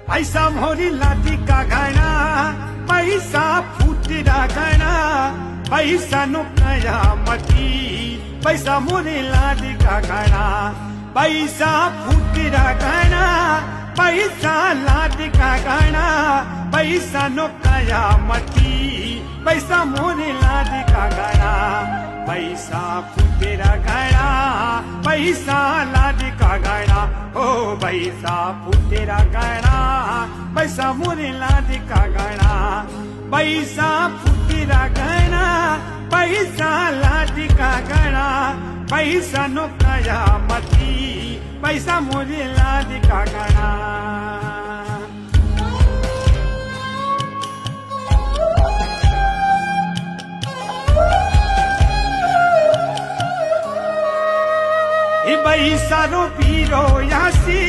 पैसा मोरी लादी का गणा पैसा फुटेरा गणा पैसा नो कयामती पैसा मोरी लादी का गणा पैसा फुटेरा गणा पैसा लादी का गणा पैसा नो कयामती पैसा मोरी लादी का गणा पैसा फुटेरा गणा पैसा लादी का गणा ओ पैसा फुटेरा गणा पैसा मोरी लादी का गणा पैसा फुटेरा गणा पैसा लादी का गणा पैसा नो कयामती पैसा मोरी लादी का गणा पैसा रो पीरो यासी